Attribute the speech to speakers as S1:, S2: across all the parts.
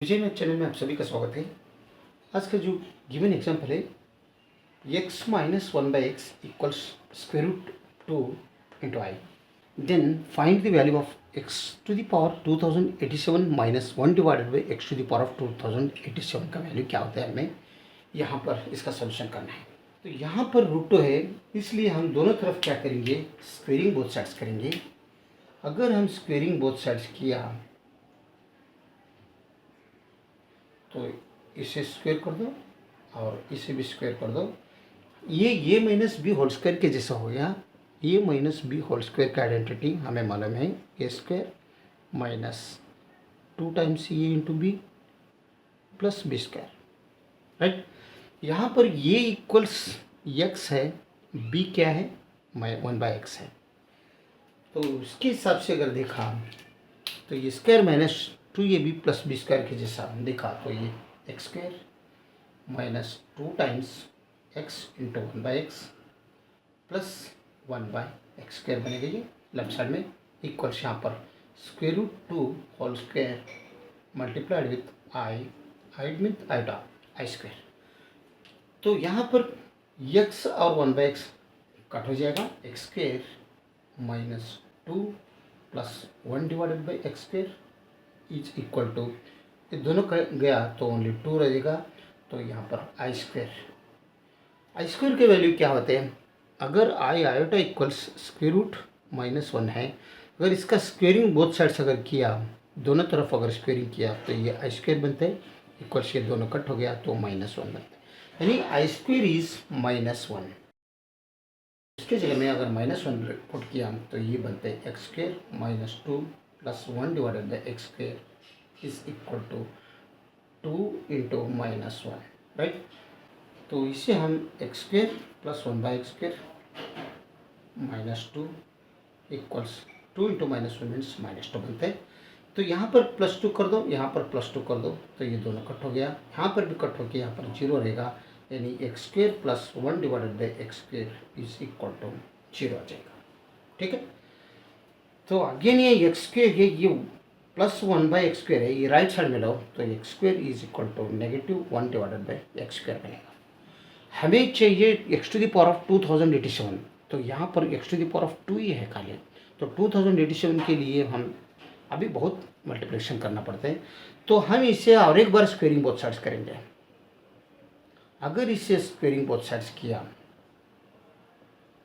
S1: विजय net channel में आप सभी का स्वागत है। आज का जो गिवन एग्जाम्पल है x minus one by x equals square root two into i, then find the value of x to the power 2087 minus one divided by x to the power of 2087 का value क्या होता है, हमें यहाँ पर इसका solution करना है। तो यहाँ पर रूट टू है, इसलिए हम दोनों तरफ क्या करेंगे, स्क्वेयरिंग बोथ साइड्स करेंगे। अगर हम स्क्वेयरिंग बोथ साइड्स किया तो इसे स्क्वायर कर दो और इसे भी स्क्वायर कर दो। ये माइनस बी होल स्क्वायर के जैसा हो गया। ये माइनस बी होल स्क्वायर का आइडेंटिटी हमें मालूम है, a square minus 2 times a into b plus B square, right. यहाँ पर ये इक्वल्स एक्स है, बी क्या है, वन बाई एक्स है। तो उसके हिसाब से अगर देखा तो ये square minus 2ab plus B square के जैसा देखा, तो ये x square minus 2 times x into one by x plus one by x square बनेगा। ये लेफ्ट साइड में इक्वल्स यहाँ पर square root 2 whole square multiplied with i with iota i square. तो यहाँ पर एक्स और वन बाई एक्स कट हो जाएगा, x square minus 2 plus 1 divided by x square is equal to, ये दोनों गया तो ओनली 2 रहेगा। तो यहाँ पर आई स्क्वायर के वैल्यू क्या होते हैं, अगर i iota equals square root minus 1 है, अगर इसका स्क्वेयरिंग बोथ साइड्स अगर किया, दोनों तरफ अगर स्क्वेयरिंग किया तो ये आई स्क्वायर बनते हैं, इक्वल्स ये दोनों कट हो गया तो -1 बनता है, यानी आई स्क्वायर इज -1। इसके जगह में अगर -1 पुट किया तो ये बनते हैं x square minus 2 plus 1 divided by x square is equal to 2 into -1, right. तो इसे हम x square plus 1 by x square minus 2 equals 2 into -1 means -2 बनते हैं। तो यहाँ पर +2 कर दो, यहाँ पर +2 कर दो, तो ये दोनों कट हो गया, यहाँ पर भी कट हो गया, यहाँ पर 0 रहेगा, यानी x square plus 1 divided by x square is equal to 0 आ जाएगा, ठीक है। तो अगेन ये एक्स स्क्वायर है, ये प्लस 1 बाई एक्स स्क्वायर है, ये राइट साइड में लो तो x square is equal to -1 divided by x square बनेगा। हमें चाहिए x to the power of 2087, तो यहाँ पर x to the power of 2 ही है खाली। तो 2087 के लिए हम अभी बहुत मल्टीप्लिकेशन करना पड़ता है, तो हम इसे और एक बार स्क्वेयरिंग बोथ साइड्स करेंगे। अगर इसे स्क्वेयरिंग बोथ साइड्स किया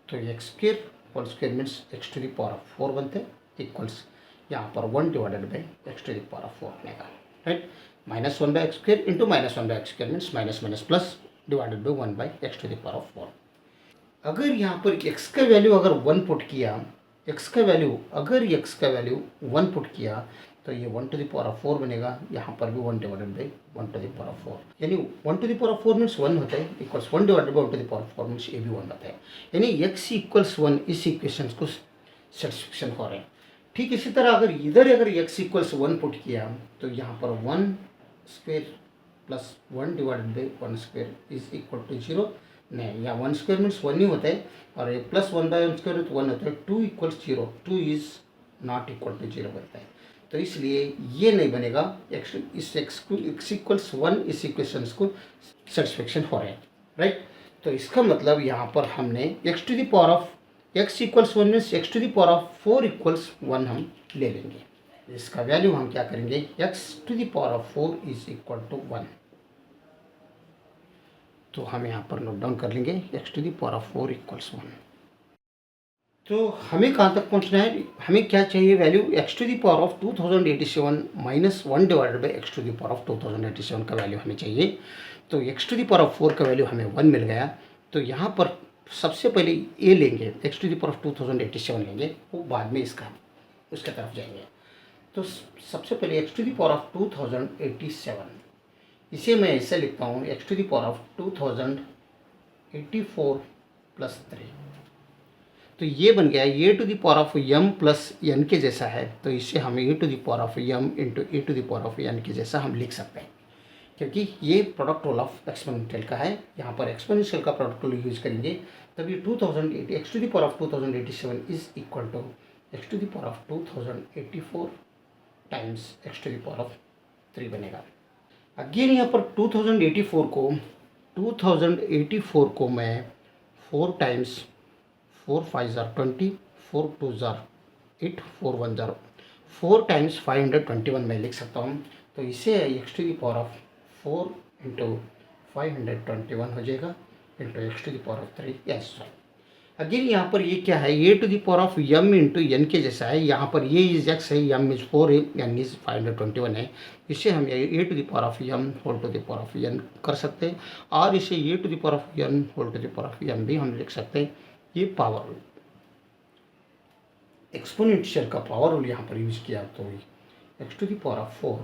S1: तो x square whole square means x to the power of 4 बनते हैं, इक्वल्स यहाँ पर 1 divided by x to the power of 4 बनेगा, right. -1 by x square into -1 by x square means minus plus divided by 1 by x to the power of 4। अगर यहाँ पर x का value अगर 1 पुट किया, एक्स का वैल्यू 1 पुट किया तो ये 1 टू द पावर ऑफ 4 बनेगा, यहाँ पर भी 1 divided by 1 to the power of 4, यानी 1 to the power of 4 means 1 होता है, equals 1 divided by 1 to the power of 4 means ये भी 1 होता है, यानी x इक्वल्स 1 इस इक्वेशन को सेटिस्फेक्शन हो रहे हैं। ठीक इसी तरह अगर x इक्वल्स 1 पुट किया तो यहाँ पर 1 square plus 1 divided by 1 square is equal to 0 नहीं, या 1 स्क्वायर मीन्स 1 ही होता है, और ये प्लस 1 बाई 1 स्क्वायर तो 1 होता है, 2 equals 0, 2 is not equal to 0 बनता है। तो इसलिए ये नहीं बनेगा, x इक्वल्स 1 इस इक्वेशन को सेटिस्फेक्शन हो रहे हैं, राइट। तो इसका मतलब यहाँ पर हमने x to the power of x equals 1 means x to the power of 4 equals 1 हम ले लेंगे। इसका वैल्यू हम क्या करेंगे, x to the power of 4 is equal to 1। तो हम यहाँ पर नोट डाउन कर लेंगे x to the power of 4 equals 1। तो हमें कहाँ तक पहुँचना है, हमें क्या चाहिए value, x to the power of 2087 minus 1 divided by x to the power of 2087 का वैल्यू हमें चाहिए। तो x to the power of 4 का वैल्यू हमें 1 मिल गया। तो यहाँ पर सबसे पहले ये लेंगे, x to the power of 2087 लेंगे, वो बाद में उसके तरफ जाएंगे। तो सबसे पहले x to the power of 2087, इसे मैं ऐसे लिखता हूँ, x to the power of 2084 plus 3। तो ये बन गया a to the power of m plus n के जैसा है, तो इसे हम a to the power of m into a to the power of n के जैसा हम लिख सकते हैं, क्योंकि ये प्रोडक्ट रूल ऑफ एक्सपोनेंशियल का है। यहाँ पर एक्सपोनेंशियल का प्रोडक्ट रूल यूज करेंगे, तभी 2080 x to the power of 2087 is equal to x to the power of 2084 times x to the power of 3 बनेगा। अगेन यहाँ पर 2084 को मैं 4 टाइम्स 4 5 ज़ार 20, 4 2 ज़ार 8, 4 1 ज़ार 4 टाइम्स 521 मैं लिख सकता हूँ। तो इसे x to the power of 4 into 521 हो जाएगा into x to the power of 3 yes. Again यहाँ पर ये क्या है, a to the power of m into n के जैसा है। यहाँ पर ये इज एक्स है, यम इज 4 है, एन इज 521 है। इसे हम a to the power of m whole to the power of n कर सकते हैं और इसे a to the power of n whole to the power of m भी हम लिख सकते हैं। ये पावर एक्सपोनेंशियल का पावर रूल यहाँ पर यूज किया तो x to the power of 4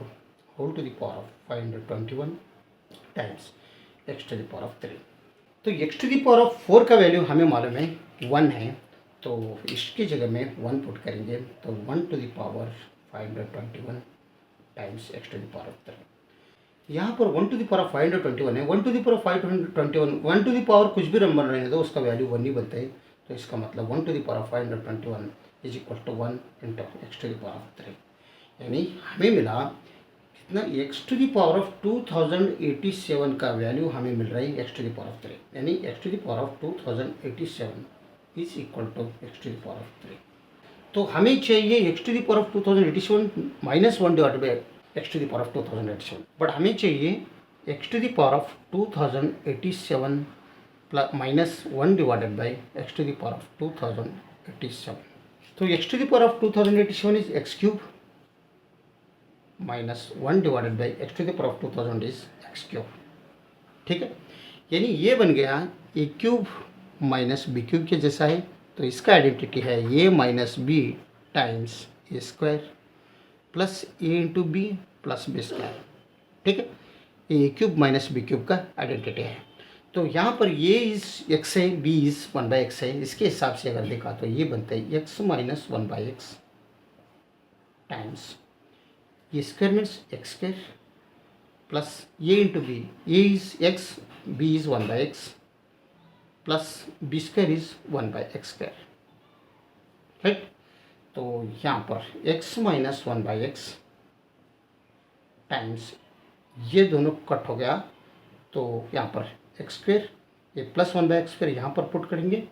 S1: whole to the power of 521 times x to the power of 3। तो x to the power of 4 का वैल्यू हमें मालूम है 1 है, तो इसकी जगह में 1 पुट करेंगे तो 1 to the power 521 times x to the power of 3। यहाँ पर 1 टू द पावर ऑफ 521 है, 1 to the power of 521, 1 to the power कुछ भी नंबर रहने दो उसका वैल्यू 1 ही बनता है। तो इसका मतलब 1 to the power of 521 is equal to 1 into x to the power of 3। यानी हमें मिला कितना, x to the power of 2087 का वैल्यू हमें मिल रहा है x to the power of 3। यानी x to the power of 2087 is equal to x to the power of 3। तो हमें चाहिए x to the power of 2087 minus 1 divide by x to the power of 2087, but हमें चाहिए x to the power of 2087 plus minus 1 divided by x to the power of 2087। तो x to the power of 2087 is x cube minus 1 divided by x to the power of 2000 is x cube. ठीक है, यानी ये बन गया a cube minus b cube के जैसा है। तो इसका आइडेंटिटी है a minus B times a square plus a into b plus B square. ठीक है, a cube minus b cube का आइडेंटिटी है। तो यहाँ पर ये इज एक्स है, बी इज 1 बाई एक्स है। इसके हिसाब से अगर देखा तो ये बनता है x minus 1 by x times ये square means x square plus a into b, a is x, b is 1 by x plus B square is 1 by x square. Right, तो यहाँ पर x minus 1 by x times ये दोनों cut हो गया, तो यहाँ पर एक्स स्क्वायर ये प्लस 1 बाई एक्स स्क्वायर यहाँ पर पुट करेंगे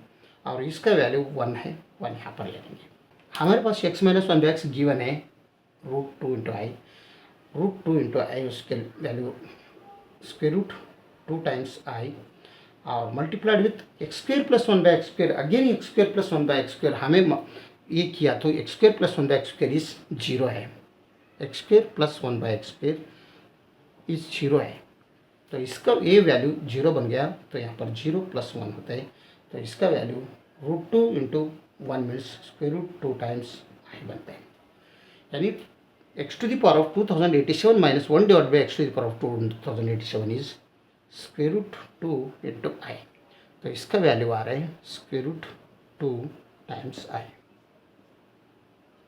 S1: और इसका वैल्यू 1 है, 1 यहाँ पर ले लेंगे। हमारे पास x minus 1 by x given है √2 इंटू आई, √2 इंटू आई उसके value square root 2 times i और multiplied with x square plus 1 by x square. Again x square plus 1 by x square हमें ये किया तो x square plus 1 by x square is 0 है, x square plus 1 by x square is 0 है। तो इसका ये वैल्यू 0 बन गया, तो यहाँ पर 0 प्लस 1 होता है। तो इसका value √2 into 1 means square root 2 times i बनता है। यानी x to the power of 2087 minus 1 divide by x to the power of 2087 is square root 2 into i. तो इसका वैल्यू आ रहा है स्क्वायर रूट 2 टाइम्स आई।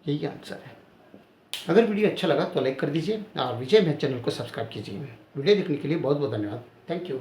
S1: यही आंसर है। अगर वीडियो अच्छा लगा तो लाइक कर दीजिए और विजय मैथ चैनल को सब्सक्राइब कीजिए। वीडियो देखने के लिए बहुत बहुत धन्यवाद। Thank you.